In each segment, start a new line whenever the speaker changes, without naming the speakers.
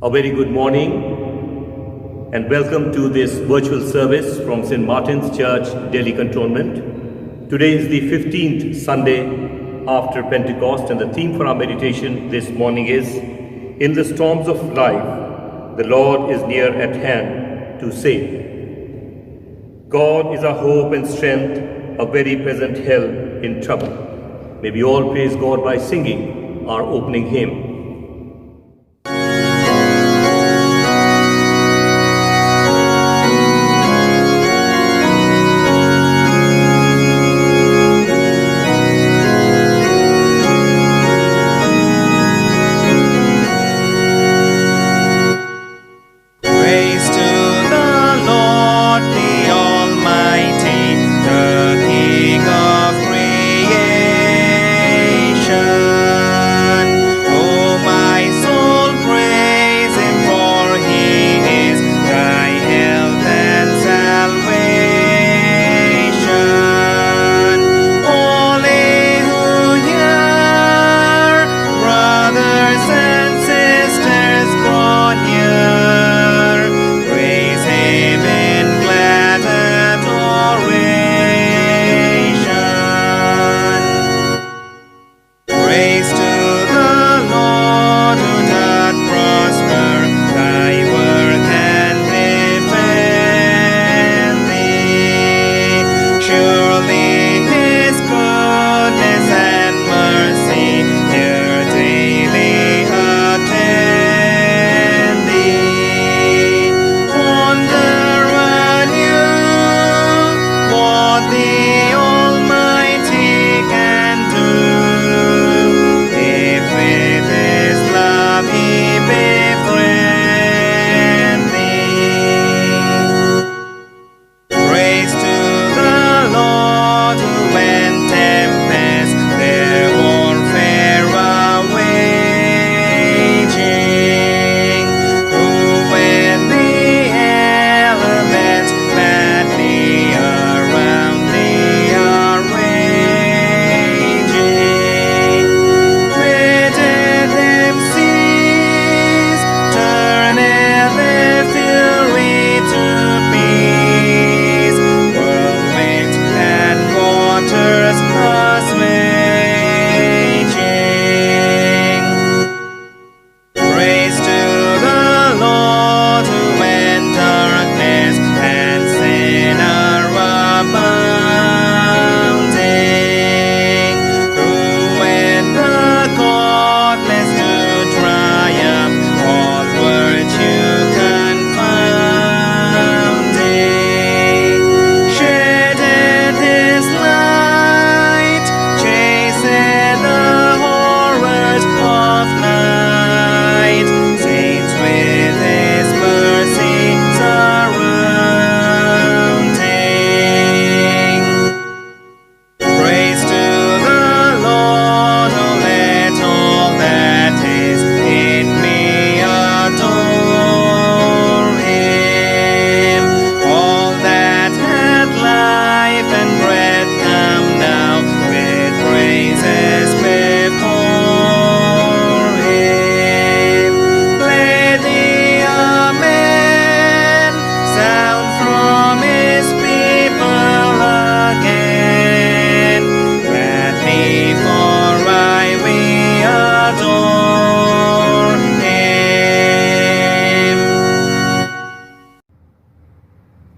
A very good morning and welcome to this virtual service from St. Martin's Church, Delhi Cantonment. Today is the 15th Sunday after Pentecost, and the theme for our meditation this morning is, In the Storms of Life, the Lord is near at hand to save. God is our hope and strength, a very present help in trouble. May we all praise God by singing our opening hymn.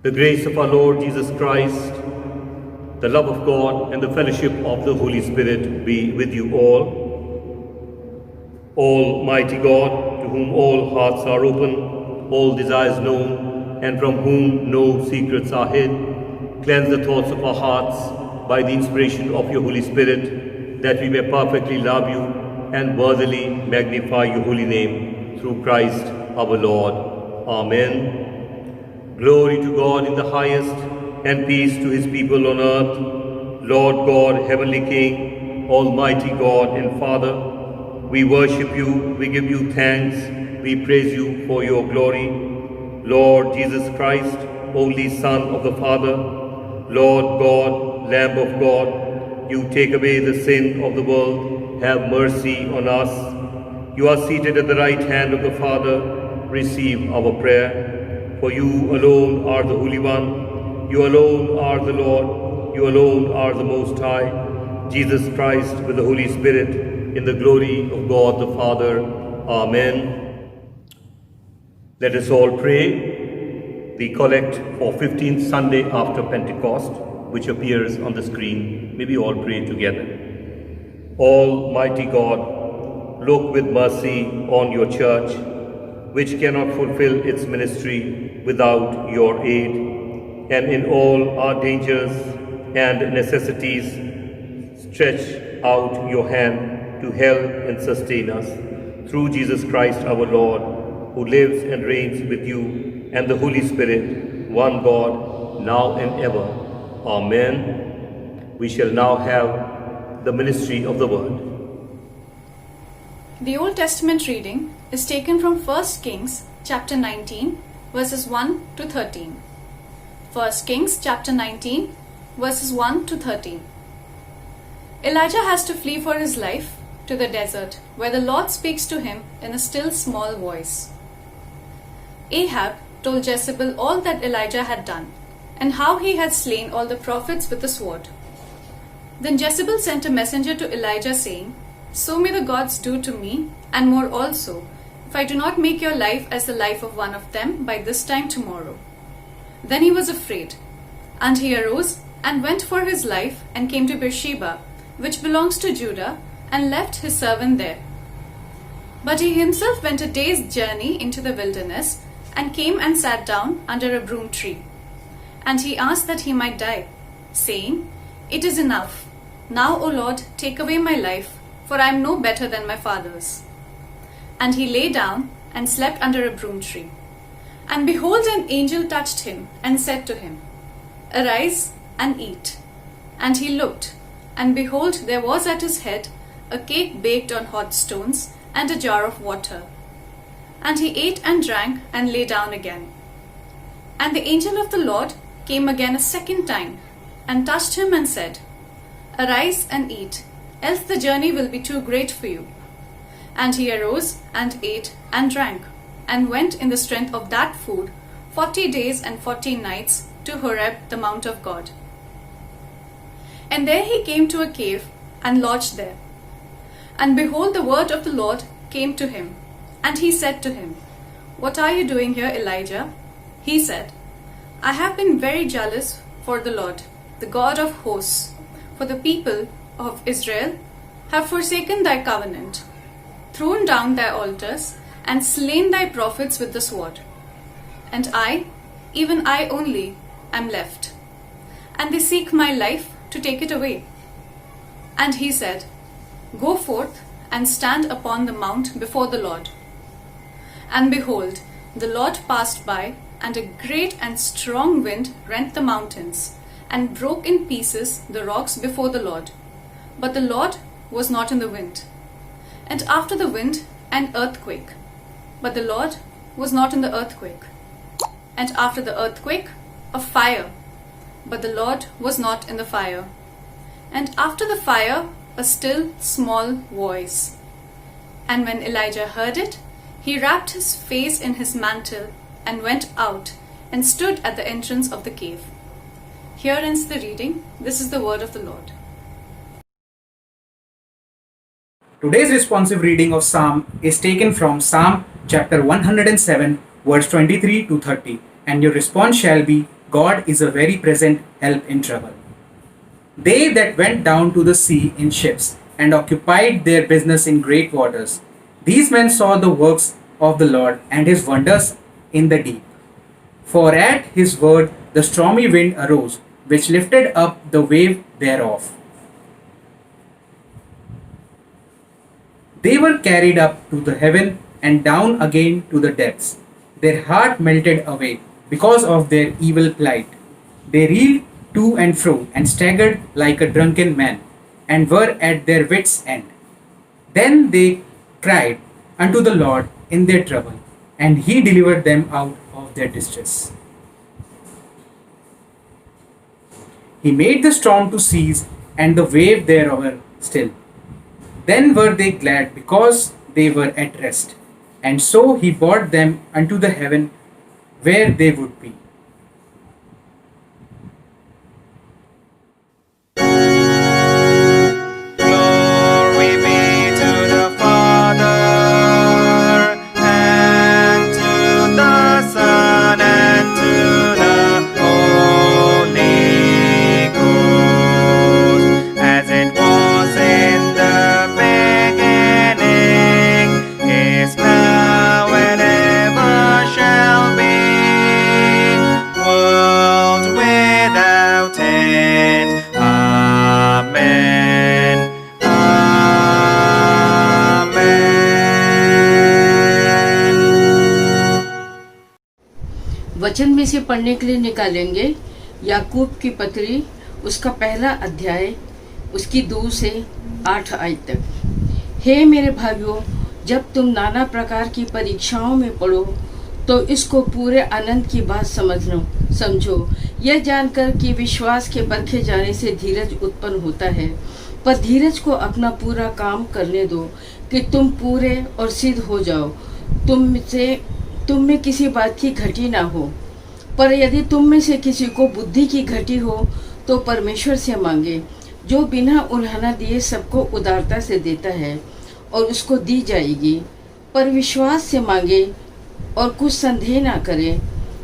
The grace of our Lord Jesus Christ, the love of God, and the fellowship of the Holy Spirit be with you all. Almighty God, to whom all hearts are open, all desires known, and from whom no secrets are hid, cleanse the thoughts of our hearts by the inspiration of your Holy Spirit, that we may perfectly love you and worthily magnify your holy name, through Christ our Lord. Amen. Glory to God in the highest, and peace to his people on earth. Lord God, heavenly King, almighty God and Father, we worship you, we give you thanks, we praise you for your glory. Lord Jesus Christ, only Son of the Father, Lord God, Lamb of God, you take away the sin of the world, have mercy on us. You are seated at the right hand of the Father, receive our prayer. For you alone are the Holy One, you alone are the Lord, you alone are the Most High, Jesus Christ with the Holy Spirit, in the glory of God the Father. Amen. Let us all pray the collect for 15th Sunday after Pentecost, which appears on the screen. May we all pray together. Almighty God, look with mercy on your church, which cannot fulfill its ministry without your aid, and in all our dangers and necessities, stretch out your hand to help and sustain us. Through Jesus Christ our Lord, who lives and reigns with you and the Holy Spirit, one God, now and ever. Amen. We shall now have the ministry of the Word.
The Old Testament reading is taken from 1 Kings chapter 19 verses 1 to 13. 1 Kings chapter 19 verses 1 to 13. Elijah has to flee for his life to the desert, where the Lord speaks to him in a still small voice. Ahab told Jezebel all that Elijah had done and how he had slain all the prophets with the sword. Then Jezebel sent a messenger to Elijah saying, "So may the gods do to me, and more also, if I do not make your life as the life of one of them by this time tomorrow." Then he was afraid, and he arose and went for his life and came to Beersheba, which belongs to Judah, and left his servant there. But he himself went a day's journey into the wilderness, and came and sat down under a broom tree. And he asked that he might die, saying, "It is enough. Now, O Lord, take away my life, for I am no better than my fathers." And he lay down and slept under a broom tree. And behold, an angel touched him and said to him, "Arise and eat." And he looked, and behold, there was at his head a cake baked on hot stones and a jar of water. And he ate and drank and lay down again. And the angel of the Lord came again a second time and touched him and said, "Arise and eat, else the journey will be too great for you." And he arose and ate and drank, and went in the strength of that food 40 days and 40 nights to Horeb, the mount of God. And there he came to a cave and lodged there. And behold, the word of the Lord came to him, and he said to him, "What are you doing here, Elijah?" He said, "I have been very jealous for the Lord, the God of hosts, for the people of Israel have forsaken thy covenant, thrown down thy altars, and slain thy prophets with the sword. And I, even I only, am left, and they seek my life to take it away." And he said, "Go forth and stand upon the mount before the Lord." And behold, the Lord passed by, and a great and strong wind rent the mountains, and broke in pieces the rocks before the Lord. But the Lord was not in the wind. And after the wind, an earthquake. But the Lord was not in the earthquake. And after the earthquake, a fire. But the Lord was not in the fire. And after the fire, a still small voice. And when Elijah heard it, he wrapped his face in his mantle and went out and stood at the entrance of the cave. Here ends the reading. This is the word of the Lord.
Today's responsive reading of Psalm is taken from Psalm chapter 107, verse 23 to 30, and your response shall be, "God is a very present help in trouble." They that went down to the sea in ships and occupied their business in great waters, these men saw the works of the Lord and his wonders in the deep. For at his word the stormy wind arose, which lifted up the wave thereof. They were carried up to the heaven and down again to the depths. Their heart melted away because of their evil plight. They reeled to and fro and staggered like a drunken man, and were at their wits' end. Then they cried unto the Lord in their trouble, and he delivered them out of their distress. He made the storm to cease, and the wave thereof still. Then were they glad because they were at rest, And so he brought them unto the heaven where they would be.
Glory be to the Father, and to the Son, and to the Holy Ghost, as it was in the beginning, is now, and ever shall be, world without end. Amen. Amen.
वचन में से पढ़ने के लिए निकालेंगे याकूब की पत्री, उसका पहला अध्याय, उसकी 2 से 8 आयत तक। हे मेरे भाइयों, जब तुम नाना प्रकार की परीक्षाओं में पड़ो तो इसको पूरे आनंद की बात समझो, यह जानकर कि विश्वास के परखे जाने से धीरज उत्पन्न होता है। पर धीरज को अपना पूरा काम करने दो कि तुम पूरे और सिद्ध हो जाओ, तुम में किसी बात की घटी ना हो। पर यदि तुम में से किसी को बुद्धि की घटी हो तो परमेश्वर से मांगे, जो बिना उल्हाना दिए सबको उदारता से देता है, और उसको दी जाएगी। पर विश्वास से मांगे और कुछ संदेह ना करे,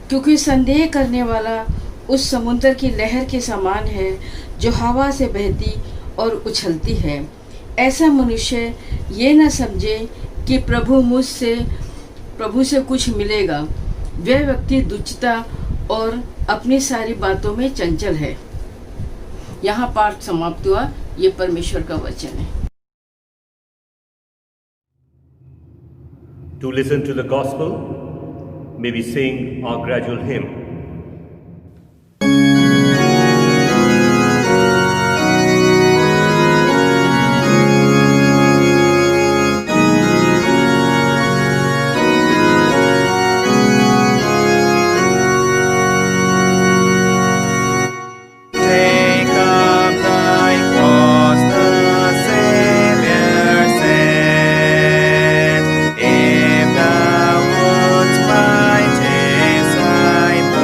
क्योंकि संदेह करने वाला उस समुद्र की लहर के समान है जो हवा से बहती और उछलती है। ऐसा मनुष्य ये न समझे कि प्रभु से कुछ मिलेगा। वह व्यक्ति दुष्टता और अपनी सारी बातों में चंचल है। यहाँ पाठ समाप्त हुआ। ये परमेश्वर का वचन है।
To listen to the gospel, may we sing our gradual hymn.
Take up thy cross, the Savior said, if thou wouldst my disciple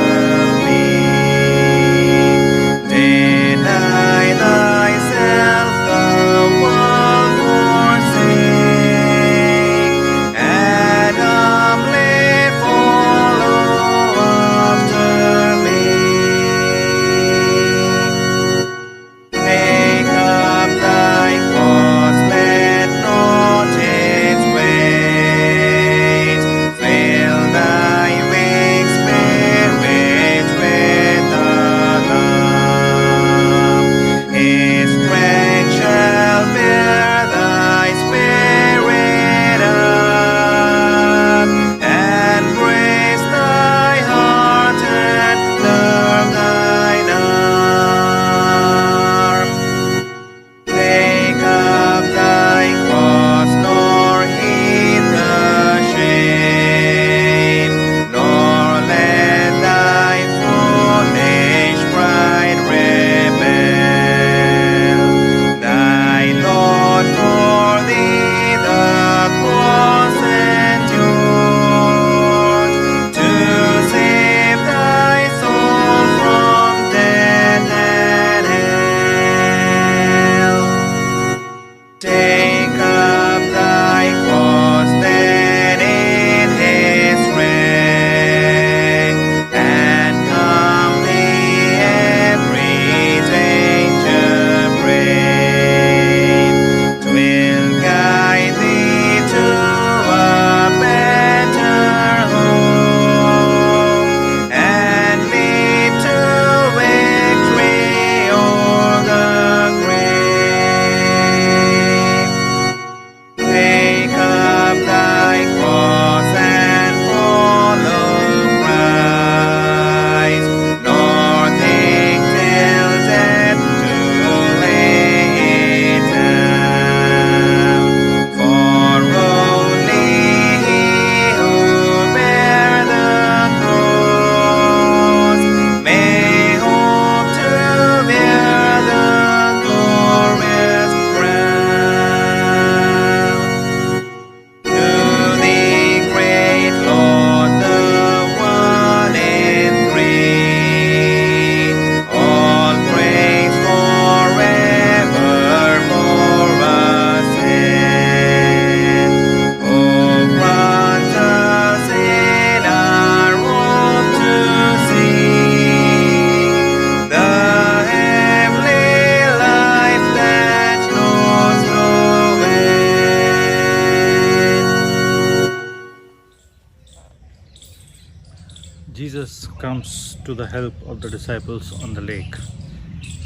Jesus comes to the help of the disciples on the lake.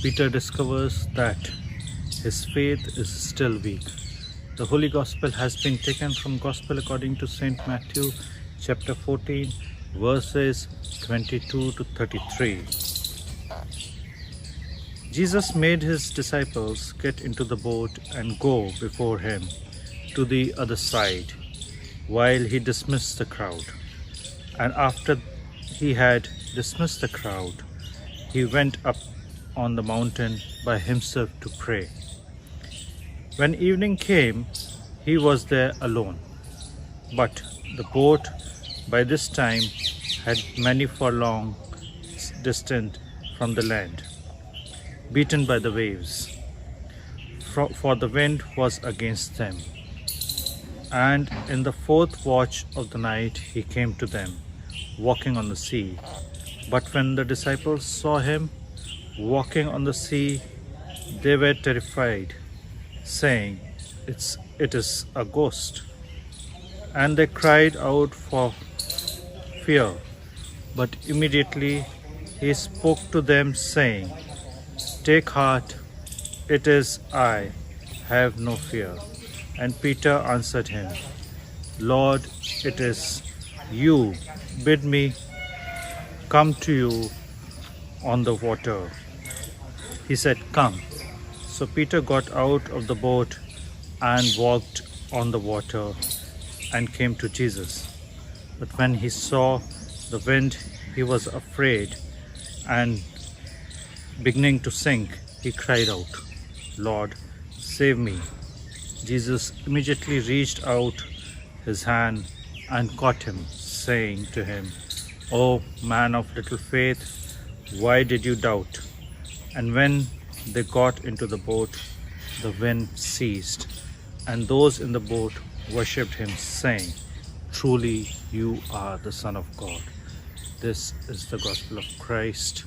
Peter discovers that his faith is still weak. The Holy Gospel has been taken from Gospel according to St. Matthew chapter 14 verses 22 to 33. Jesus made his disciples get into the boat and go before him to the other side while he dismissed the crowd. And after he had dismissed the crowd, he went up on the mountain by himself to pray. When evening came, he was there alone. But the boat by this time had many furlongs distant from the land, beaten by the waves, for the wind was against them. And in the fourth watch of the night he came to them, walking on the sea. But when the disciples saw him walking on the sea, they were terrified, saying, It is a ghost. And they cried out for fear. But immediately he spoke to them, saying, Take heart, it is I, have no fear. And Peter answered him, Lord, it is you. Bid me come to you on the water. He said, Come. So Peter got out of the boat and walked on the water and came to Jesus. But when he saw the wind, he was afraid, and beginning to sink, he cried out, Lord, save me. Jesus immediately reached out his hand and caught him, saying to him, O man of little faith, why did you doubt? And when they got into the boat, the wind ceased, and those in the boat worshipped him, saying, Truly you are the Son of God. This is the gospel of Christ.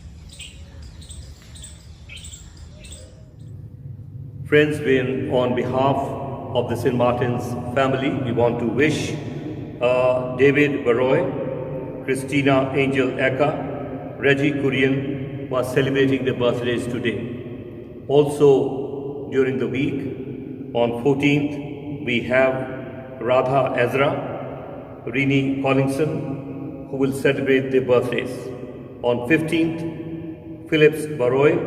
Friends, on behalf of the St. Martin's family, we want to wish David Baroy, Christina Angel Eka, Reggie Kurian, who are celebrating their birthdays today. Also, during the week, on 14th, we have Radha Ezra, Rini Collinson, who will celebrate their birthdays. On 15th, Phillips Baroy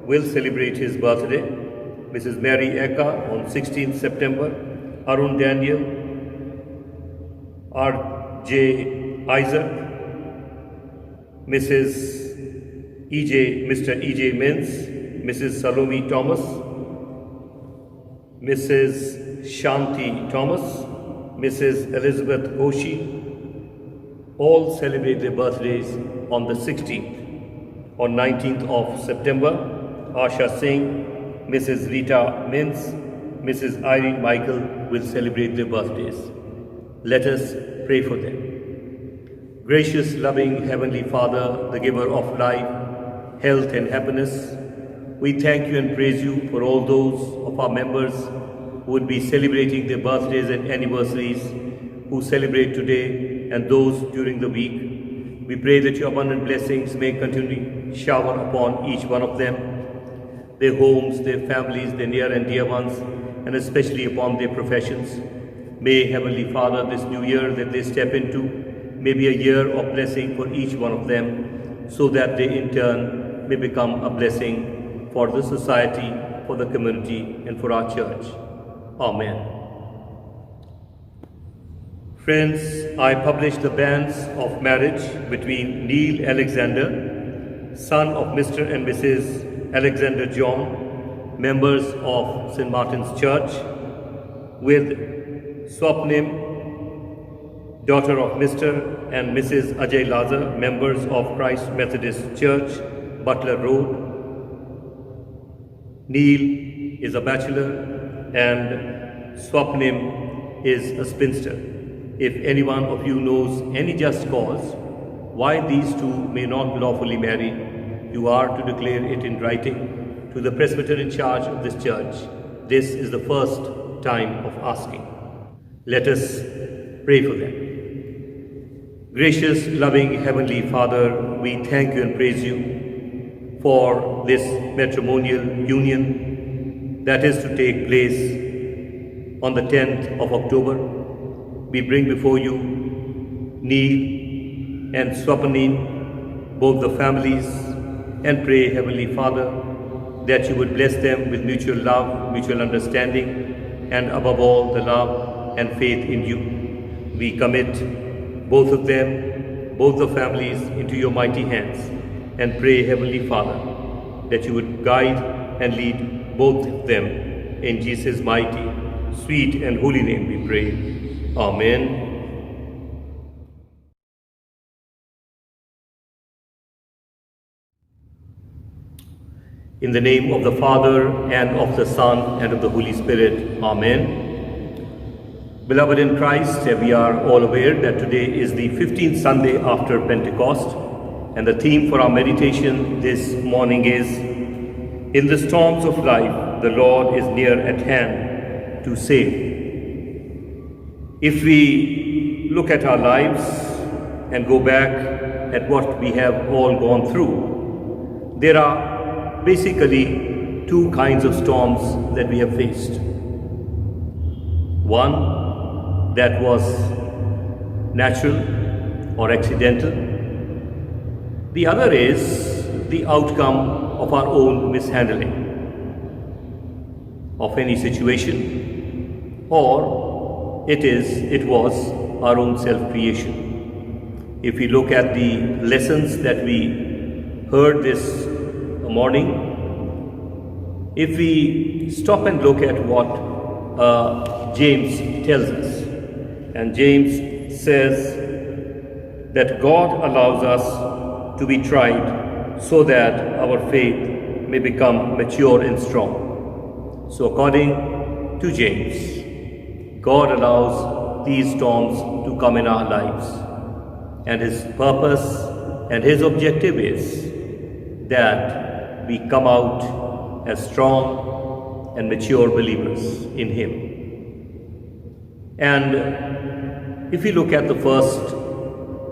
will celebrate his birthday. Mrs. Mary Eka on 16th September, Arun Daniel, R.J. Isaac, Mr. E.J. Mintz, Mrs. Salome Thomas, Mrs. Shanti Thomas, Mrs. Elizabeth Hoshi, all celebrate their birthdays on the 16th. On 19th of September, Asha Singh, Mrs. Rita Mintz, Mrs. Irene Michael will celebrate their birthdays. Let us pray for them. Gracious, loving Heavenly Father, the giver of life, health and happiness, we thank you and praise you for all those of our members who would be celebrating their birthdays and anniversaries, who celebrate today, and those during the week. We pray that your abundant blessings may continually shower upon each one of them, their homes, their families, their near and dear ones, and especially upon their professions. May, Heavenly Father, this new year that they step into may be a year of blessing for each one of them, so that they in turn may become a blessing for the society, for the community, and for our church. Amen. Friends, I publish the banns of marriage between Neil Alexander, son of Mr. and Mrs. Alexander John, members of St. Martin's Church, with Swapnim, daughter of Mr. and Mrs. Ajay Lazar, members of Christ Methodist Church, Butler Road. Neil is a bachelor and Swapnim is a spinster. If any one of you knows any just cause why these two may not lawfully marry, you are to declare it in writing to the presbyter in charge of this church. This is the first time of asking. Let us pray for them. Gracious, loving Heavenly Father, we thank you and praise you for this matrimonial union that is to take place on the 10th of October. We bring before you Neil and Swapanin, both the families, and pray, Heavenly Father, that you would bless them with mutual love, mutual understanding, and above all, the love and faith in you. We commit both of them, both the families, into your mighty hands, and pray, Heavenly Father, that you would guide and lead both of them. In Jesus' mighty, sweet, and holy name we pray. Amen. In the name of the Father, and of the Son, and of the Holy Spirit. Amen. Beloved in Christ, we are all aware that today is the 15th Sunday after Pentecost, and the theme for our meditation this morning is, in the storms of life, the Lord is near at hand to save. If we look at our lives and go back at what we have all gone through, there are basically two kinds of storms that we have faced. One that was natural or accidental. The other is the outcome of our own mishandling of any situation, or it was our own self-creation. If we look at the lessons that we heard this morning, if we stop and look at what James tells us, and James says that God allows us to be tried so that our faith may become mature and strong. So according to James, God allows these storms to come in our lives, and his purpose and his objective is that we come out as strong and mature believers in him. And if we look at the first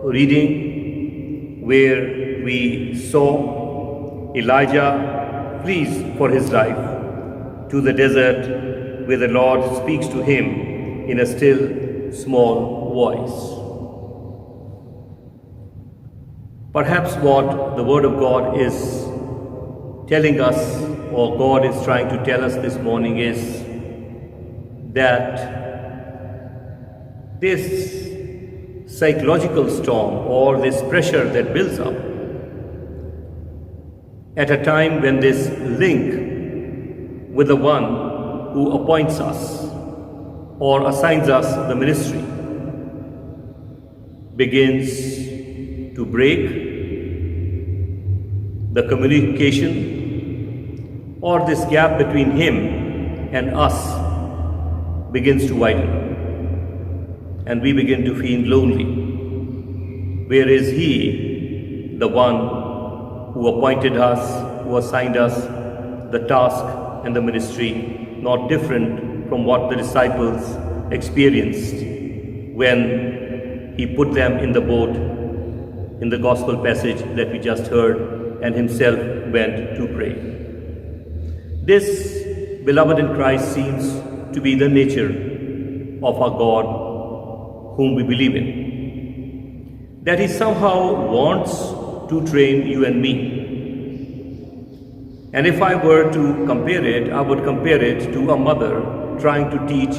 reading, where we saw Elijah flees for his life to the desert, where the Lord speaks to him in a still small voice. Perhaps what the Word of God is telling us, or God is trying to tell us this morning, is that this psychological storm, or this pressure that builds up at a time when this link with the one who appoints us or assigns us the ministry begins to break, the communication or this gap between him and us begins to widen, and we begin to feel lonely. Where is he, the one who appointed us, who assigned us the task and the ministry, not different from what the disciples experienced when he put them in the boat in the gospel passage that we just heard, and himself went to pray. This, beloved in Christ, seems to be the nature of our God whom we believe in. That he somehow wants to train you and me. And if I were to compare it, I would compare it to a mother trying to teach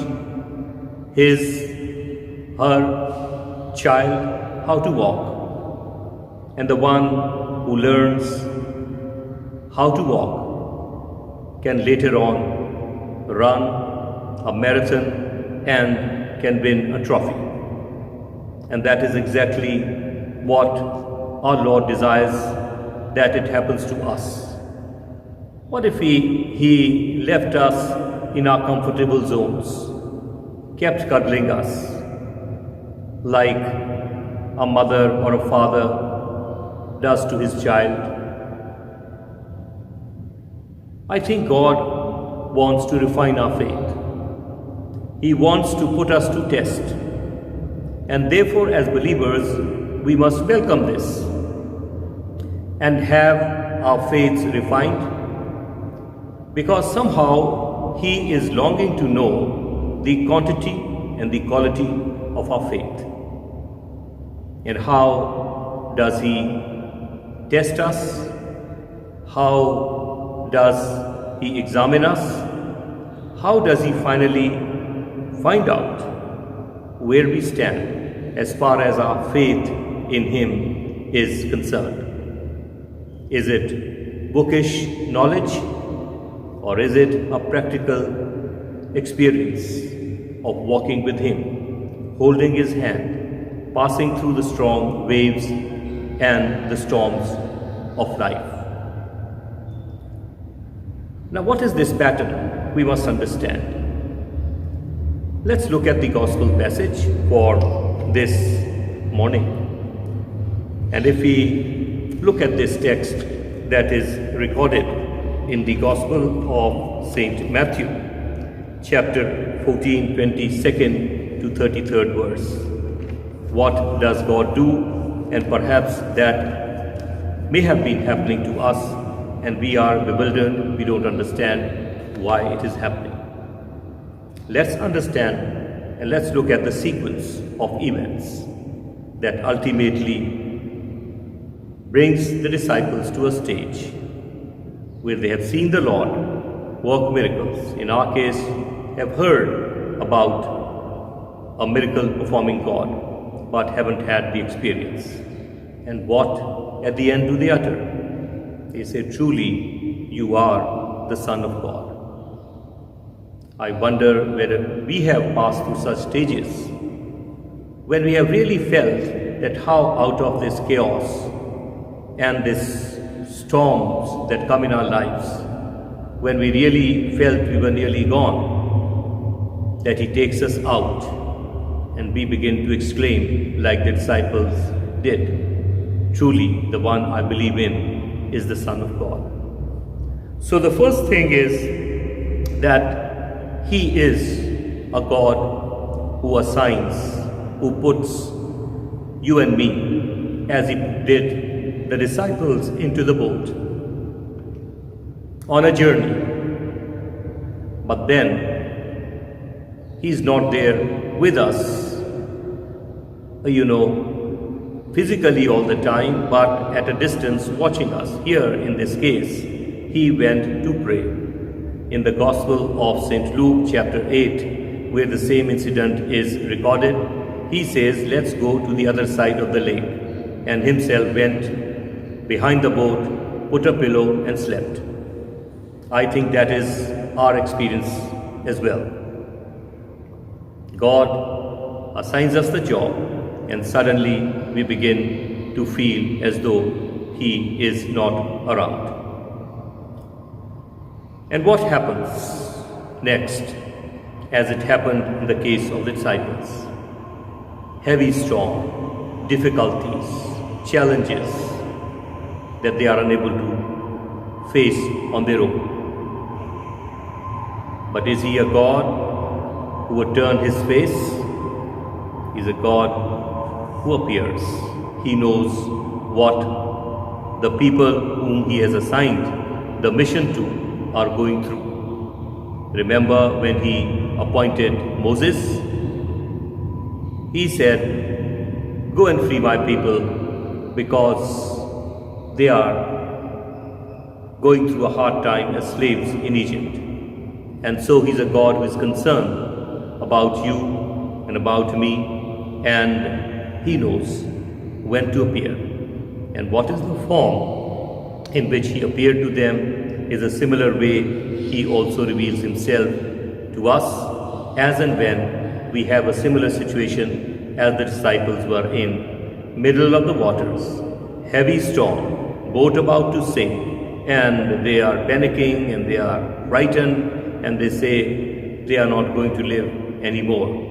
her child how to walk. And the one who learns how to walk can later on run a marathon and can win a trophy. And that is exactly what our Lord desires, that it happens to us. What if he left us in our comfortable zones, kept cuddling us like a mother or a father does to his child? I think God wants to refine our faith. He wants to put us to test. And therefore, as believers, we must welcome this and have our faiths refined, because somehow He is longing to know the quantity and the quality of our faith. And how does He test us? How does He examine us? How does He finally find out where we stand as far as our faith in Him is concerned? Is it bookish knowledge, or is it a practical experience of walking with Him, holding His hand, passing through the strong waves and the storms of life? Now, what is this pattern? We must understand. Let's look at the gospel passage for this morning. And if we look at this text that is recorded in the Gospel of St. Matthew, chapter 14, 22nd to 33rd verse. What does God do? And perhaps that may have been happening to us, and we are bewildered, we don't understand why it is happening. Let's understand and let's look at the sequence of events that ultimately brings the disciples to a stage where they have seen the Lord work miracles. In our case, have heard about a miracle performing God, but haven't had the experience. And what at the end do they utter? They say, truly, you are the Son of God. I wonder whether we have passed through such stages when we have really felt that how out of this chaos and these storms that come in our lives, when we really felt we were nearly gone, that He takes us out and we begin to exclaim like the disciples did, truly the one I believe in is the Son of God. So the first thing is that He is a God who assigns, who puts you and me, as He did the disciples, into the boat on a journey. But then He's not there with us, physically all the time, but at a distance watching us. Here in this case, He went to pray. In the Gospel of St. Luke chapter 8, where the same incident is recorded, He says, let's go to the other side of the lake, and Himself went behind the boat, put a pillow and slept. I think that is our experience as well. God assigns us the job, and suddenly we begin to feel as though He is not around. And what happens next, as it happened in the case of the disciples? Heavy storm, difficulties, challenges that they are unable to face on their own. But is He a God who would turn His face? He is a God who appears. He knows what the people whom He has assigned the mission to are going through. Remember when He appointed Moses? He said, go and free my people because they are going through a hard time as slaves in Egypt. And so He's a God who is concerned about you and about me, and He knows when to appear. And what is the form in which He appeared to them is a similar way He also reveals Himself to us as and when we have a similar situation as the disciples were in, middle of the waters, heavy storm, boat about to sink, and they are panicking and they are frightened, and they say they are not going to live anymore.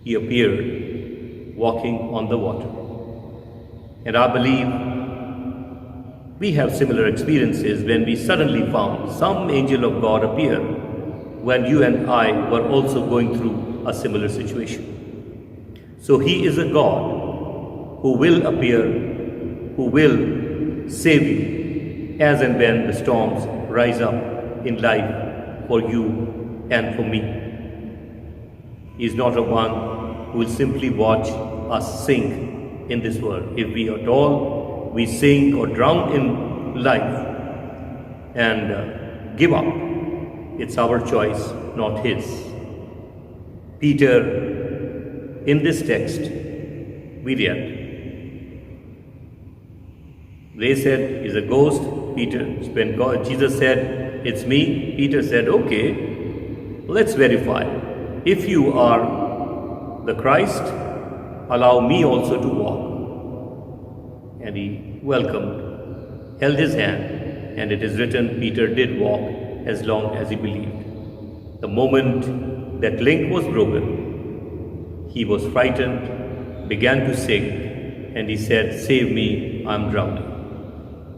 He appeared walking on the water. And I believe we have similar experiences when we suddenly found some angel of God appear when you and I were also going through a similar situation. So He is a God who will appear, who will save you as and when the storms rise up in life for you and for me. He is not a one who will simply watch us sink in this world. If we at all we sink or drown in life and give up, it's our choice, not his. Peter, in this text, we read, they said, he's a ghost. Peter, when Jesus said, it's me, Peter said, okay, let's verify. If you are the Christ, allow me also to walk. And he welcomed, held his hand, and it is written, Peter did walk as long as he believed. The moment that link was broken, he was frightened, began to sink, and he said, save me, I'm drowning.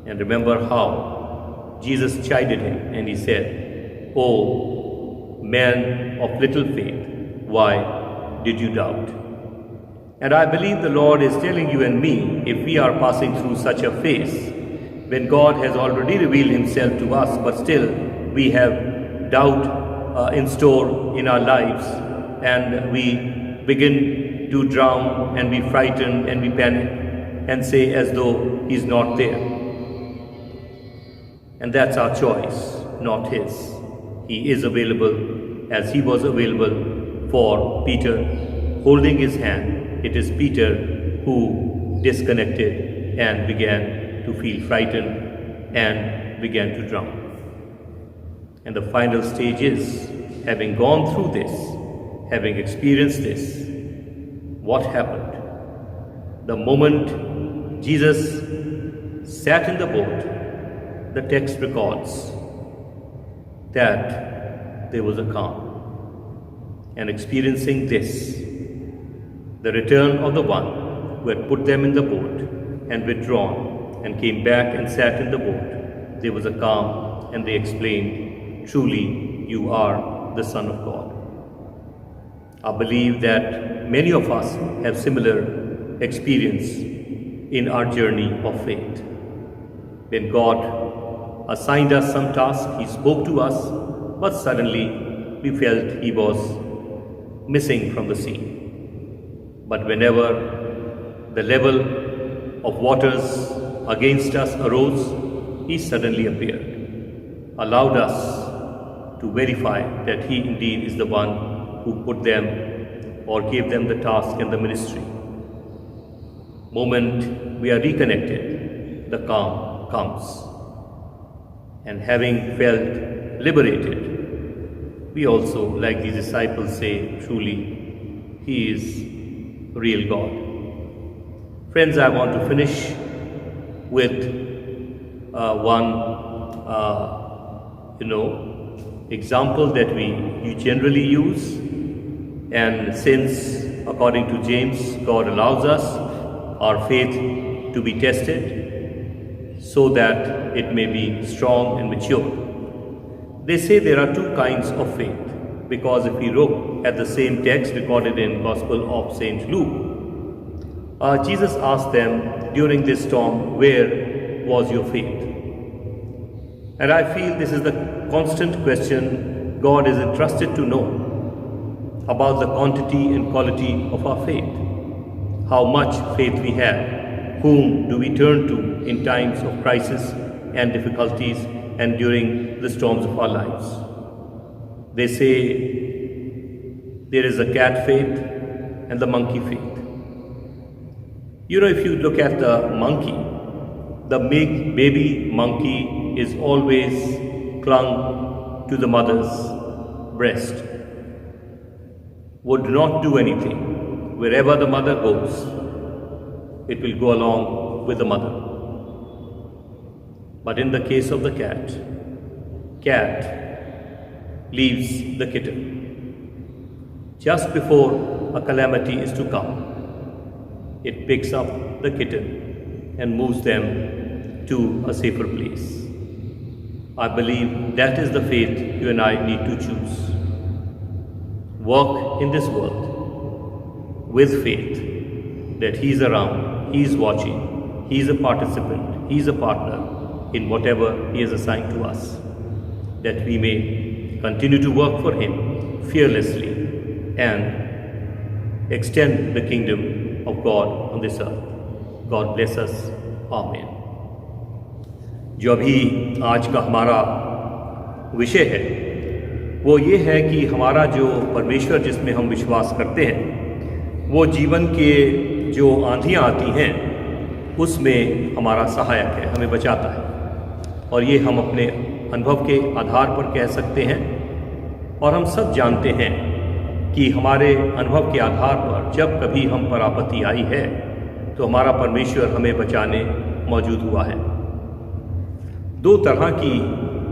And remember how Jesus chided him, and he said, oh, man of little faith, why did you doubt? And I believe the Lord is telling you and me, if we are passing through such a phase, when God has already revealed himself to us, but still we have doubt in store in our lives, and we begin to drown and be frightened and we panic and say as though he's not there. And that's our choice, not his. He is available as he was available for Peter, holding his hand. It is Peter who disconnected and began to feel frightened and began to drown. And the final stage is, having gone through this, having experienced this, what happened? The moment Jesus sat in the boat, the text records that there was a calm. And experiencing this, the return of the one who had put them in the boat and withdrawn and came back and sat in the boat, there was a calm, and they explained, truly you are the Son of God. I believe that many of us have similar experience in our journey of faith. When God assigned us some task, he spoke to us, but suddenly we felt he was missing from the scene. But whenever the level of waters against us arose, he suddenly appeared, allowed us to verify that he indeed is the one who put them or gave them the task and the ministry. Moment we are reconnected, the calm comes. And having felt liberated, we also, like these disciples, say, truly, he is real God. Friends, I want to finish with one example that we generally use. And since, according to James, God allows us our faith to be tested so that it may be strong and mature. They say there are two kinds of faith, because if we look at the same text recorded in Gospel of St. Luke, Jesus asked them during this storm, where was your faith? And I feel this is the constant question God is entrusted to know about the quantity and quality of our faith. How much faith we have. Whom do we turn to in times of crisis and difficulties and during the storms of our lives? They say there is a cat faith and the monkey faith. You know, if you look at the monkey, the baby monkey is always clung to the mother's breast, would not do anything. Wherever the mother goes, it will go along with the mother. But in the case of the cat leaves the kitten. Just before a calamity is to come, it picks up the kitten and moves them to a safer place. I believe that is the faith you and I need to choose. Walk in this world with faith that He is around He is watching, He is a participant, He is a partner in whatever He has assigned to us, that we may continue to work for Him fearlessly and extend the kingdom of God on this earth. God bless us. Amen. जो अभी आज का हमारा विषय है वो ये है कि हमारा जो परमेश्वर जिसमें हम विश्वास करते हैं वो जीवन के जो आंधियाँ आती हैं उसमें हमारा सहायक है, हमें बचाता है। और ये हम अपने अनुभव के आधार पर कह सकते हैं और हम सब जानते हैं कि हमारे अनुभव के आधार पर जब कभी हम पर आपत्ति आई है तो हमारा परमेश्वर हमें बचाने मौजूद हुआ है। दो तरह की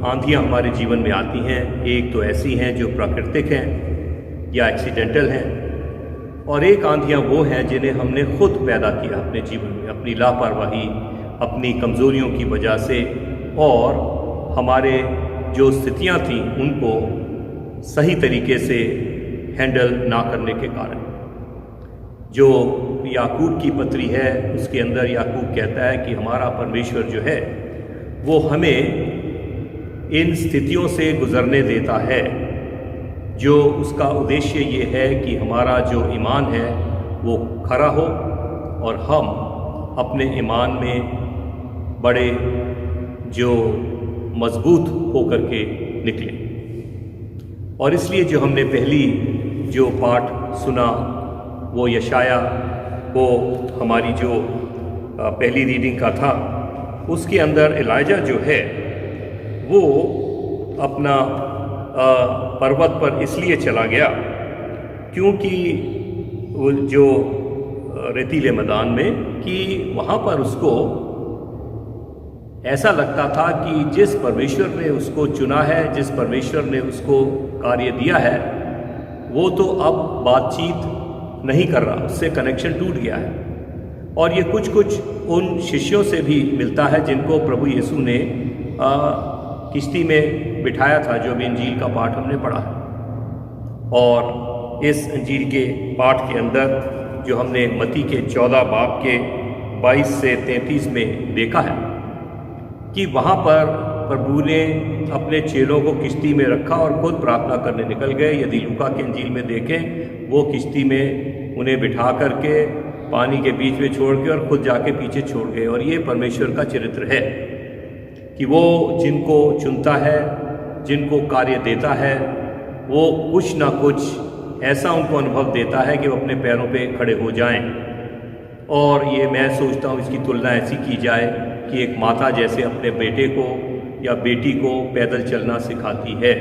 आंधियाँ हमारे जीवन में आती हैं, एक तो ऐसी हैं जो प्राकृतिक हैं या एक्सीडेंटल हैं, और एक आंधियाँ वो हैं जिन्हें हमने खुद पैदा किया अपने जीवन में, अपनी लापरवाही, अपनी कमज़ोरियों की वजह से और हमारे जो स्थितियाँ थीं उनको सही तरीके से हैंडल ना करने के कारण। जो याकूब की पत्री है उसके अंदर याकूब कहता है कि हमारा परमेश्वर जो है वो हमें इन स्थितियों से गुज़रने देता है, जो उसका उद्देश्य ये है कि हमारा जो ईमान है वो खरा हो और हम अपने ईमान में बड़े जो मजबूत होकर के निकलें। और इसलिए जो हमने पहली जो पाठ सुना वो यशाया को हमारी जो पहली रीडिंग का था, उसके अंदर एलाइजा जो है वो अपना पर्वत पर इसलिए चला गया क्योंकि वो जो रेतीले मैदान में कि वहाँ पर उसको ऐसा लगता था कि जिस परमेश्वर ने उसको चुना है, जिस परमेश्वर ने उसको कार्य दिया है, वो तो अब बातचीत नहीं कर रहा, उससे कनेक्शन टूट गया है। और ये कुछ कुछ उन शिष्यों से भी मिलता है जिनको प्रभु यीशु ने किश्ती में बिठाया था, जो भी इंजील का पाठ हमने पढ़ा है। और इस इंजील के पाठ के अंदर जो हमने मत्ती के 14 बाब के 22 से 33 में देखा है कि वहाँ पर प्रभु ने अपने चेलों को किश्ती में रखा और खुद प्रार्थना करने निकल गए। यदि लूका के इंजील में देखें, वो किश्ती में उन्हें बिठा करके पानी के बीच में छोड़ के और खुद जाके पीछे छोड़ गए। और ये परमेश्वर का चरित्र है कि वो जिनको चुनता है, जिनको कार्य देता है, वो कुछ ना कुछ ऐसा उनको अनुभव देता है कि वो अपने पैरों पे खड़े हो जाएं। और ये मैं सोचता हूँ इसकी तुलना ऐसी की जाए कि एक माता जैसे अपने बेटे को या बेटी को पैदल चलना सिखाती है।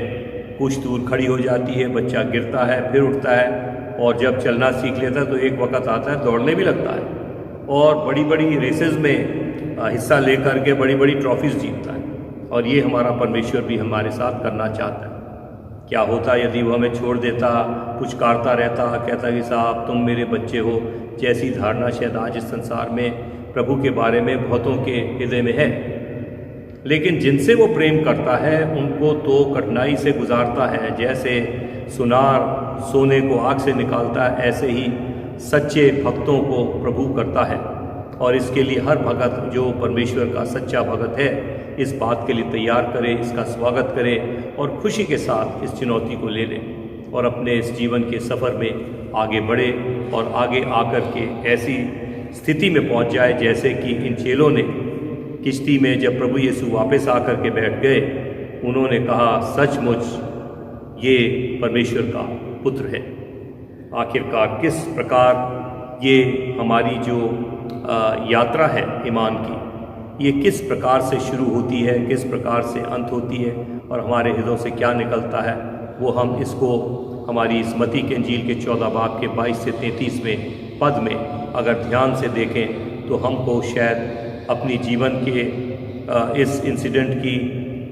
कुछ दूर खड़ी हो जाती है, बच्चा गिरता है, फिर उठता है, और जब चलना सीख लेता है तो एक वक्त आता है दौड़ने भी लगता है और बड़ी बड़ी रेसेस में हिस्सा लेकर के बड़ी बड़ी ट्रॉफीज़ जीतता है। और ये हमारा परमेश्वर भी हमारे साथ करना चाहता है। क्या होता यदि वो हमें छोड़ देता, पुचकारता रहता, कहता कि साहब तुम मेरे बच्चे हो, जैसी धारणा शायद आज इस संसार में प्रभु के बारे में बहुतों के हृदय में है। लेकिन जिनसे वो प्रेम करता है उनको तो कठिनाई से गुजारता है। जैसे सुनार सोने को आग से निकालता है, ऐसे ही सच्चे भक्तों को प्रभु करता है। और इसके लिए हर भगत जो परमेश्वर का सच्चा भगत है इस बात के लिए तैयार करे, इसका स्वागत करे और खुशी के साथ इस चुनौती को ले ले और अपने इस जीवन के सफ़र में आगे बढ़े और आगे आकर के ऐसी स्थिति में पहुंच जाए जैसे कि इन चेलों ने किश्ती में जब प्रभु यीशु वापस आकर के बैठ गए, उन्होंने कहा सचमुच ये परमेश्वर का पुत्र है। आखिरकार किस प्रकार ये हमारी जो यात्रा है ईमान की, ये किस प्रकार से शुरू होती है, किस प्रकार से अंत होती है और हमारे हृदयों से क्या निकलता है, वो हम इसको हमारी इस मत्ती के इंजील के 14 बाब के 22 से 33 पद में अगर ध्यान से देखें तो हमको शायद अपनी जीवन के इस इंसिडेंट की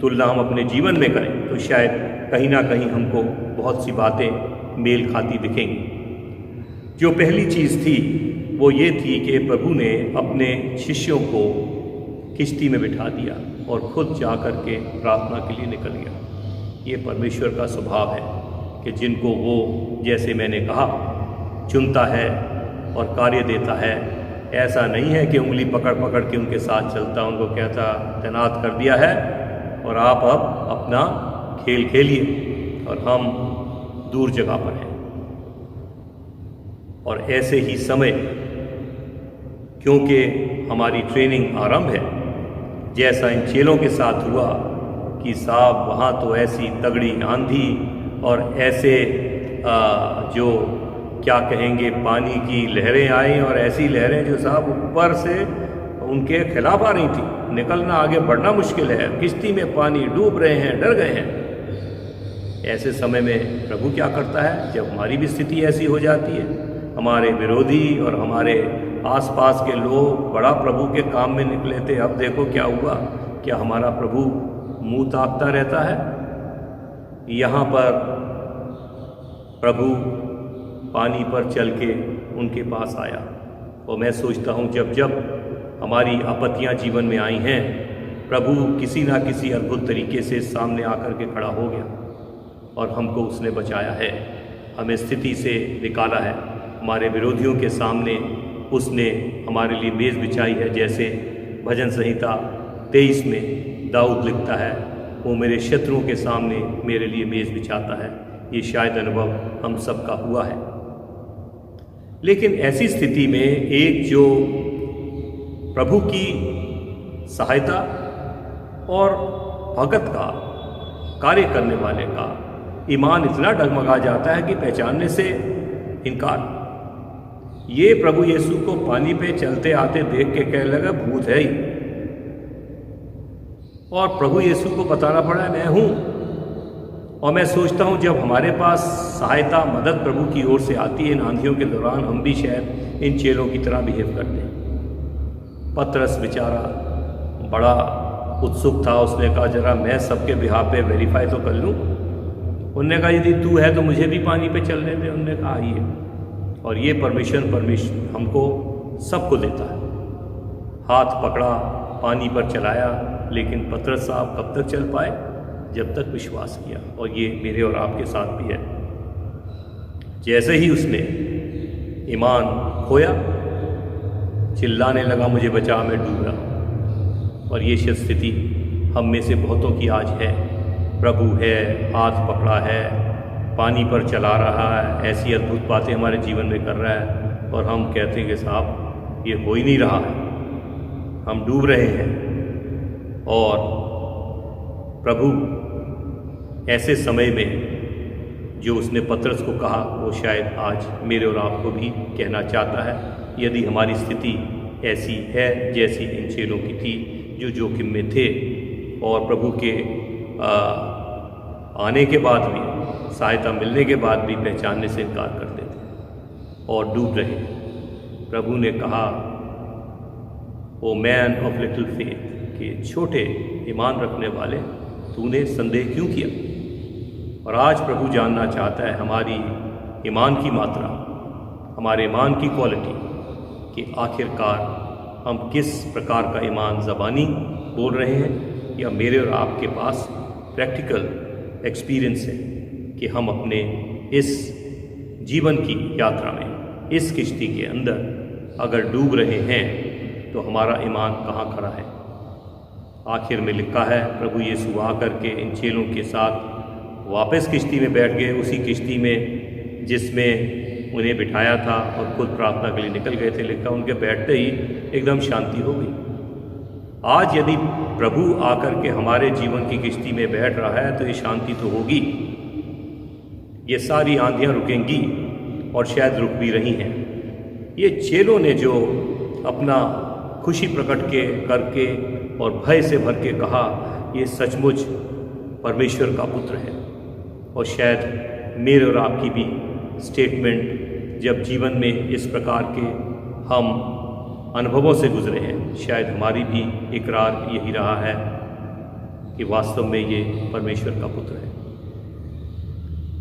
तुलना हम अपने जीवन में करें तो शायद कहीं ना कहीं हमको बहुत सी बातें मेल खाती दिखेंगी। जो पहली चीज़ थी वो ये थी कि प्रभु ने अपने शिष्यों को किश्ती में बिठा दिया और खुद जा कर के प्रार्थना के लिए निकल गया। ये परमेश्वर का स्वभाव है कि जिनको वो, जैसे मैंने कहा, चुनता है और कार्य देता है, ऐसा नहीं है कि उंगली पकड़ पकड़ के उनके साथ चलता, उनको कहता तैनात कर दिया है और आप अब अपना खेल खेलिए और हम दूर जगह पर हैं। और ऐसे ही समय, क्योंकि हमारी ट्रेनिंग आरंभ है, जैसा इन चेलों के साथ हुआ कि साहब वहाँ तो ऐसी तगड़ी आंधी और ऐसे जो क्या कहेंगे पानी की लहरें आई और ऐसी लहरें जो साहब ऊपर से उनके खिलाफ आ रही थी, निकलना आगे बढ़ना मुश्किल है, किश्ती में पानी डूब रहे हैं, डर गए हैं। ऐसे समय में प्रभु क्या करता है, जब हमारी भी स्थिति ऐसी हो जाती है, हमारे विरोधी और हमारे आसपास के लोग बड़ा प्रभु के काम में निकले थे, अब देखो क्या हुआ, क्या हमारा प्रभु मुंह ताकता रहता है? यहाँ पर प्रभु पानी पर चल के उनके पास आया। और मैं सोचता हूँ जब जब हमारी आपत्तियाँ जीवन में आई हैं, प्रभु किसी ना किसी अद्भुत तरीके से सामने आकर के खड़ा हो गया और हमको उसने बचाया है, हमें स्थिति से निकाला है। हमारे विरोधियों के सामने उसने हमारे लिए मेज़ बिछाई है, जैसे भजन संहिता 23 में दाऊद लिखता है, वो मेरे शत्रुओं के सामने मेरे लिए मेज़ बिछाता है। ये शायद अनुभव हम सबका हुआ है। लेकिन ऐसी स्थिति में एक जो प्रभु की सहायता और भगत का कार्य करने वाले का ईमान इतना डगमगा जाता है कि पहचानने से इनकार। ये प्रभु यीशु को पानी पे चलते आते देख के कहने लगा भूत है ही, और प्रभु यीशु को बताना पड़ा मैं हूँ। और मैं सोचता हूँ जब हमारे पास सहायता मदद प्रभु की ओर से आती है इन आंधियों के दौरान, हम भी शायद इन चेलों की तरह बिहेव करते हैं। पतरस बेचारा बड़ा उत्सुक था, उसने कहा जरा मैं सबके बिहाफ पे वेरीफाई तो कर लूँ। उनने कहा यदि तू है तो मुझे भी पानी पे चलने दे। उनने कहा आइए। और ये परमिशन हमको सबको देता है। हाथ पकड़ा, पानी पर चलाया, लेकिन पतरस साहब कब तक चल पाए? जब तक विश्वास किया। और ये मेरे और आपके साथ भी है। जैसे ही उसने ईमान खोया, चिल्लाने लगा मुझे बचा, मैं डूब रहा। और ये स्थिति हम में से बहुतों की आज है। प्रभु है, हाथ पकड़ा है, पानी पर चला रहा है, ऐसी अद्भुत बातें हमारे जीवन में कर रहा है, और हम कहते हैं कि साहब ये हो ही नहीं रहा है, हम डूब रहे हैं। और प्रभु ऐसे समय में जो उसने पतरस को कहा, वो शायद आज मेरे और आपको भी कहना चाहता है। यदि हमारी स्थिति ऐसी है जैसी इन चेलों की थी, जो जोखिम में थे और प्रभु के आने के बाद भी, सहायता मिलने के बाद भी पहचानने से इनकार करते थे और डूब रहे। प्रभु ने कहा, oh man of little faith, कि छोटे ईमान रखने वाले, तूने संदेह क्यों किया? और आज प्रभु जानना चाहता है हमारी ईमान की मात्रा, हमारे ईमान की क्वालिटी, कि आखिरकार हम किस प्रकार का ईमान ज़बानी बोल रहे हैं, या मेरे और आपके पास प्रैक्टिकल एक्सपीरियंस है कि हम अपने इस जीवन की यात्रा में, इस किश्ती के अंदर अगर डूब रहे हैं तो हमारा ईमान कहाँ खड़ा है। आखिर में लिखा है, प्रभु यीशु आकर के इन चेलों के साथ वापस किश्ती में बैठ गए, उसी किश्ती में जिसमें उन्हें बिठाया था, और खुद प्रार्थना के लिए निकल गए थे। लिखा उनके बैठते ही एकदम शांति हो गई। आज यदि प्रभु आकर के हमारे जीवन की किश्ती में बैठ रहा है तो ये शांति तो होगी, ये सारी आंधियाँ रुकेंगी, और शायद रुक भी रही हैं। ये चेलों ने जो अपना खुशी प्रकट करके और भय से भर के कहा, ये सचमुच परमेश्वर का पुत्र है। और शायद मेरे और आपकी भी स्टेटमेंट, जब जीवन में इस प्रकार के हम अनुभवों से गुजरे हैं, शायद हमारी भी इकरार यही रहा है कि वास्तव में ये परमेश्वर का पुत्र है।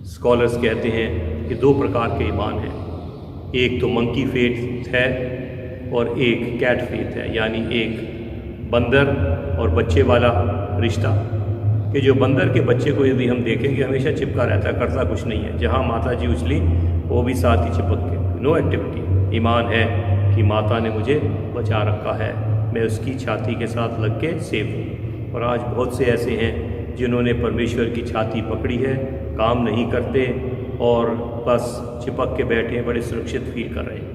स्कॉलर्स कहते हैं कि दो प्रकार के ईमान हैं, एक तो मंकी फेथ है और एक कैट फेथ है, यानी एक बंदर और बच्चे वाला रिश्ता। कि जो बंदर के बच्चे को यदि हम देखेंगे हमेशा चिपका रहता है, करता कुछ नहीं है, जहाँ माता जी उछली वो भी साथ ही चिपक के, नो एक्टिविटी। ईमान है कि माता ने मुझे बचा रखा है, मैं उसकी छाती के साथ लग के सेफ हूँ। और आज बहुत से ऐसे हैं जिन्होंने परमेश्वर की छाती पकड़ी है, काम नहीं करते और बस चिपक के बैठे हैं, बड़े सुरक्षित फील कर रहे हैं।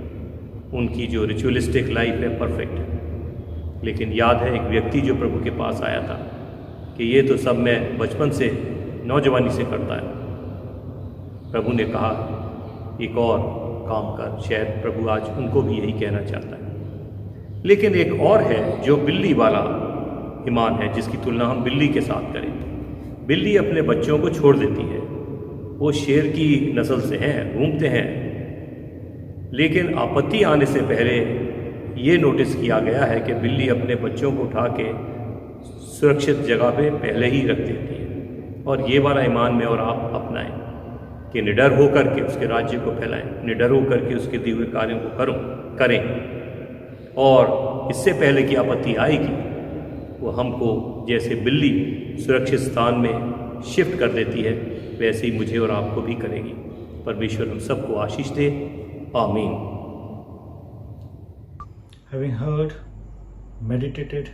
उनकी जो रिचुअलिस्टिक लाइफ है परफेक्ट है। लेकिन याद है एक व्यक्ति जो प्रभु के पास आया था कि ये तो सब मैं बचपन से, नौजवानी से करता है। प्रभु ने कहा एक और काम कर। शायद प्रभु आज उनको भी यही कहना चाहता है। लेकिन एक और है जो बिल्ली वाला ईमान है, जिसकी तुलना हम बिल्ली के साथ करें। बिल्ली अपने बच्चों को छोड़ देती है, वो शेर की नस्ल से हैं, घूमते हैं, लेकिन आपत्ति आने से पहले ये नोटिस किया गया है कि बिल्ली अपने बच्चों को उठा के सुरक्षित जगह पे पहले ही रख देती है। और ये वाला ईमान में और आप अपनाएं कि निडर होकर के उसके राज्य को फैलाएं, निडर होकर के उसके दिए हुए कार्यों को करें। और इससे पहले कि आपत्ति आएगी, वो हमको जैसे बिल्ली सुरक्षित स्थान में शिफ्ट कर देती है, वैसे ही मुझे और आपको भी करेगी। परमेश्वर हम सबको आशीष दे। आमीन।
Having heard, meditated,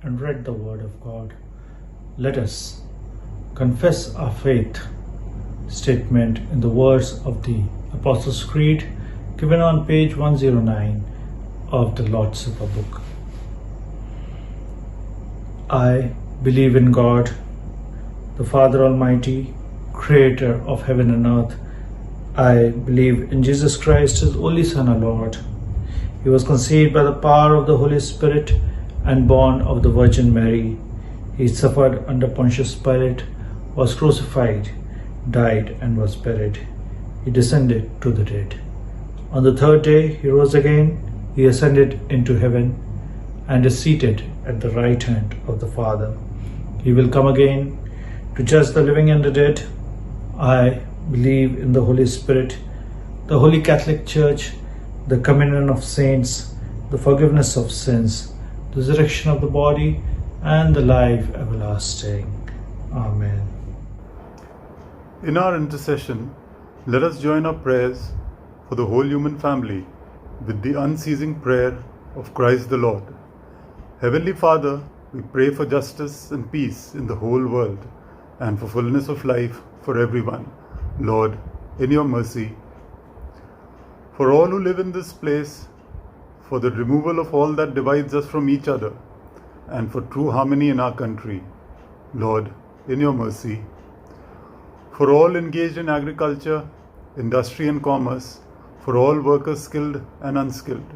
and read the Word of God, let us confess our faith statement in the words of the Apostles' Creed given on page 109 of the Lord's Supper book. I believe in God, the Father Almighty, Creator of heaven and earth. I believe in Jesus Christ, His only Son, our Lord. He was conceived by the power of the Holy Spirit and born of the Virgin Mary. He suffered under Pontius Pilate, was crucified, died, and was buried. He descended to the dead. On the third day he rose again. He ascended into heaven and is seated at the right hand of the Father. He will come again to judge the living and the dead. I believe in the Holy Spirit, the Holy Catholic Church, the communion of saints, the forgiveness of sins, the resurrection of the body, and the life everlasting. Amen.
In our intercession, let us join our prayers for the whole human family with the unceasing prayer of Christ the Lord. Heavenly Father, we pray for justice and peace in the whole world and for fullness of life for everyone. Lord, in your mercy, for all who live in this place, for the removal of all that divides us from each other, and for true harmony in our country. Lord, in your mercy, for all engaged in agriculture, industry and commerce, for all workers skilled and unskilled,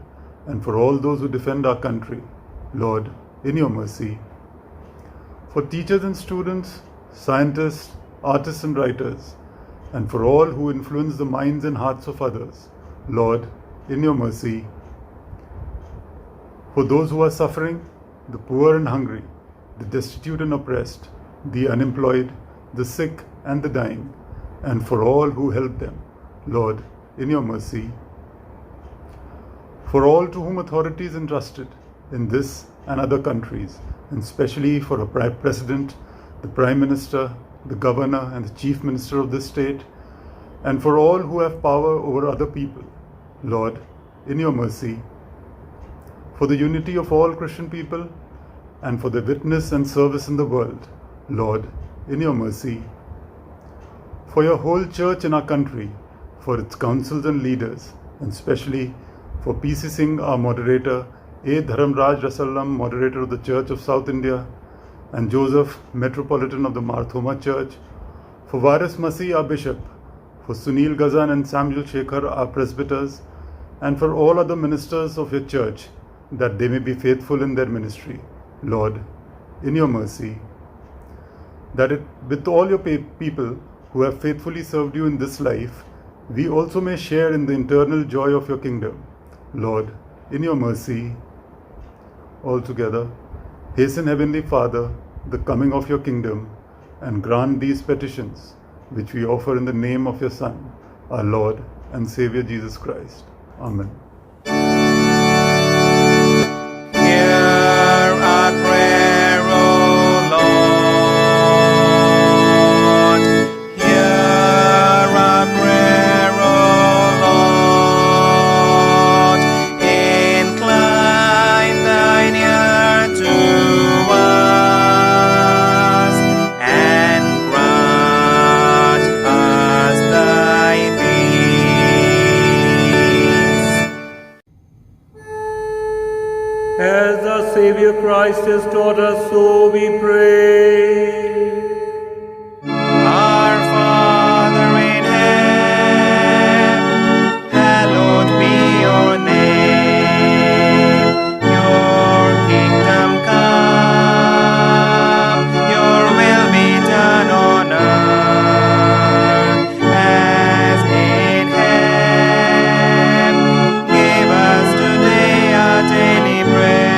and for all those who defend our country. Lord, in your mercy, for teachers and students, scientists, artists and writers, and for all who influence the minds and hearts of others. Lord, in your mercy, for those who are suffering, the poor and hungry, the destitute and oppressed, the unemployed, the sick and the dying, and for all who help them. Lord, in your mercy, for all to whom authority is entrusted in this and other countries, and especially for a president, the prime minister, the governor and the chief minister of this state, and for all who have power over other people. Lord, in your mercy, for the unity of all Christian people and for the witness and service in the world. Lord, in your mercy, for your whole church in our country, for its councils and leaders, and especially for P.C. Singh, our moderator, A. Dharamraj Rasalam, moderator of the Church of South India, and Joseph, Metropolitan of the Marthoma Church, for Varis Masih, our bishop, for Sunil Gazan and Samuel Shekhar, our presbyters, and for all other ministers of your church, that they may be faithful in their ministry. Lord, in your mercy, that with all your people who have faithfully served you in this life, we also may share in the eternal joy of your kingdom. Lord, in your mercy, altogether, hasten, Heavenly Father, the coming of your kingdom, and grant these petitions, which we offer in the name of your Son, our Lord and Savior Jesus Christ. Amen.
Hear our prayer, O Lord. Hear our prayer, O Lord. In
As our Savior Christ has taught us, so we pray.
Our Father in heaven, hallowed be your name. Your kingdom come, your will be done on earth as in heaven. Give us today our daily bread.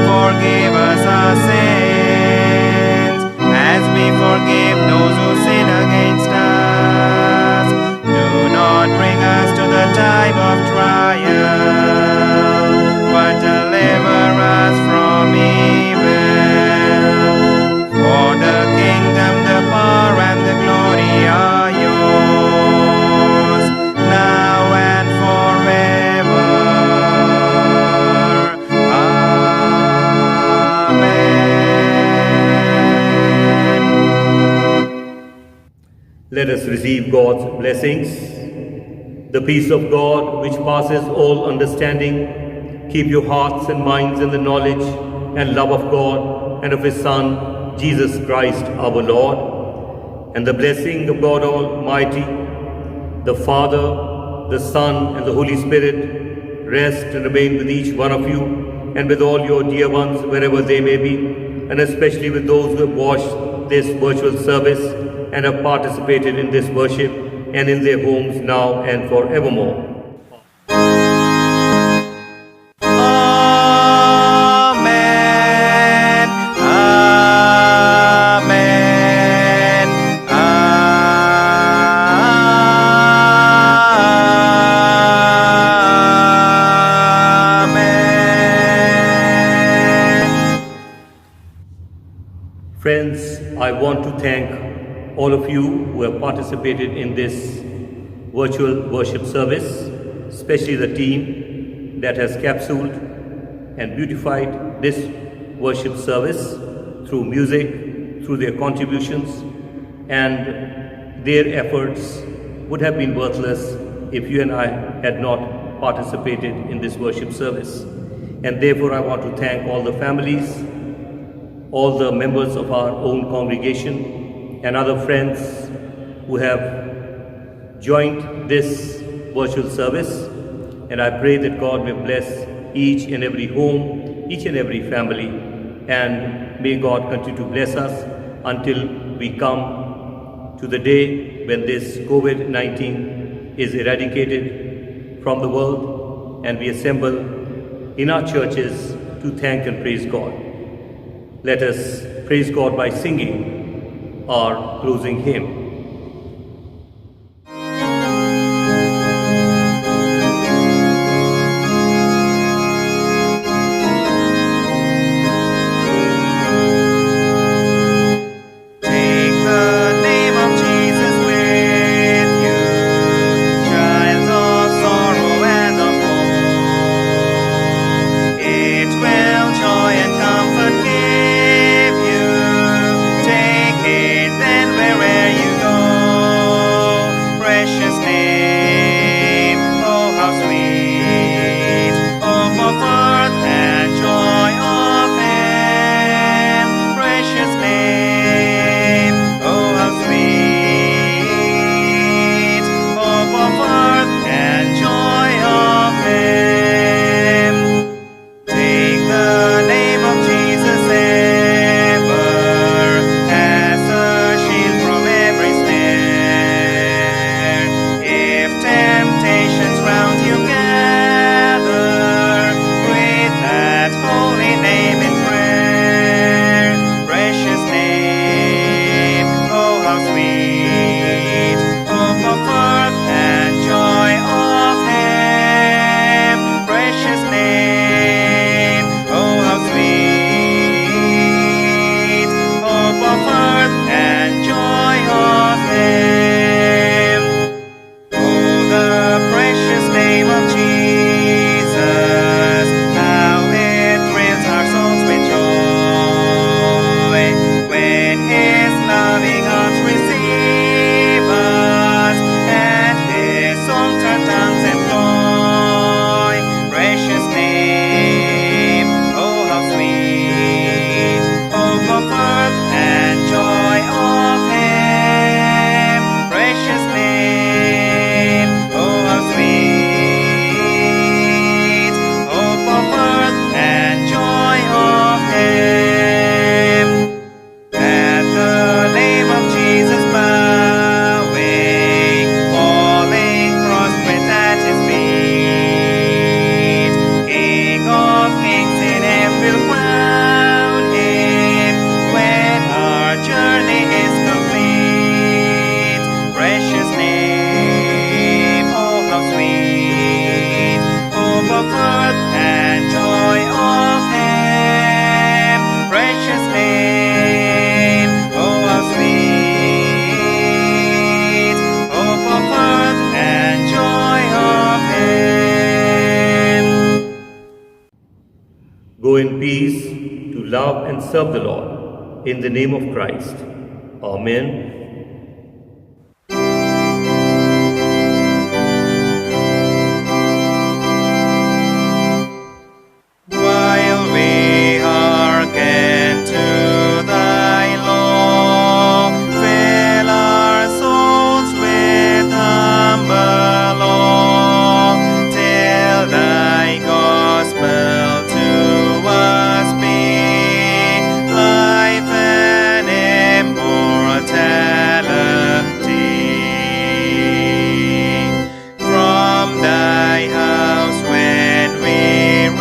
Forgive us our sins as we forgive those who sin against us. Do not bring us to the time of trial, but deliver us from evil. For the kingdom, the power, and the glory are yours, now and forever. Amen.
Let us receive God's blessings. The peace of God, which passes all understanding, keep your hearts and minds in the knowledge and love of God and of His Son, Jesus Christ our Lord. And the blessing of God Almighty, the Father, the Son, and the Holy Spirit rest and remain with each one of you and with all your dear ones wherever they may be, and especially with those who have watched this virtual service and have participated in this worship and in their homes now and forevermore.
Amen. Amen. Amen.
Friends, I want to thank all of you who have participated in this virtual worship service, especially the team that has capsuled and beautified this worship service through music, through their contributions, and their efforts would have been worthless if you and I had not participated in this worship service. And therefore I want to thank all the families, all the members of our own congregation, and other friends who have joined this virtual service. And I pray that God may bless each and every home, each and every family, and may God continue to bless us until we come to the day when this COVID-19 is eradicated from the world and we assemble in our churches to thank and praise God. Let us praise God by singing our closing hymn.
Take the name of Jesus with you, child of sorrow and of woe. It will joy and comfort give you. Take it then wherever you
Go in peace to love and serve the Lord. In the name of Christ. Amen.
While we hearken to thy law, fill our souls with humble awe, till thy gospel to us be life and immortality. From thy house when we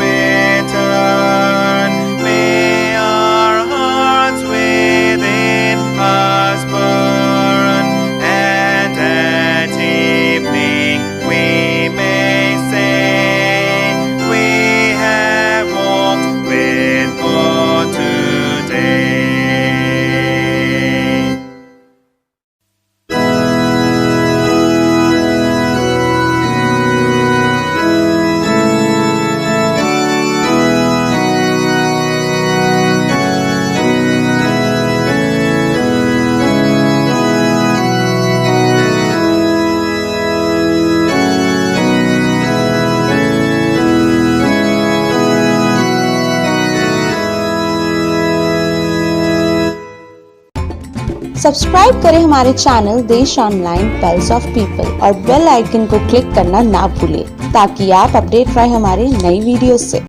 return, may our hearts within us burn, and at evening we may say, we have walked with God today.
Subscribe करें हमारे channel देश online pulse of people और bell icon को click करना ना भूलें ताकि आप अपडेट रहे हमारे नई वीडियो से।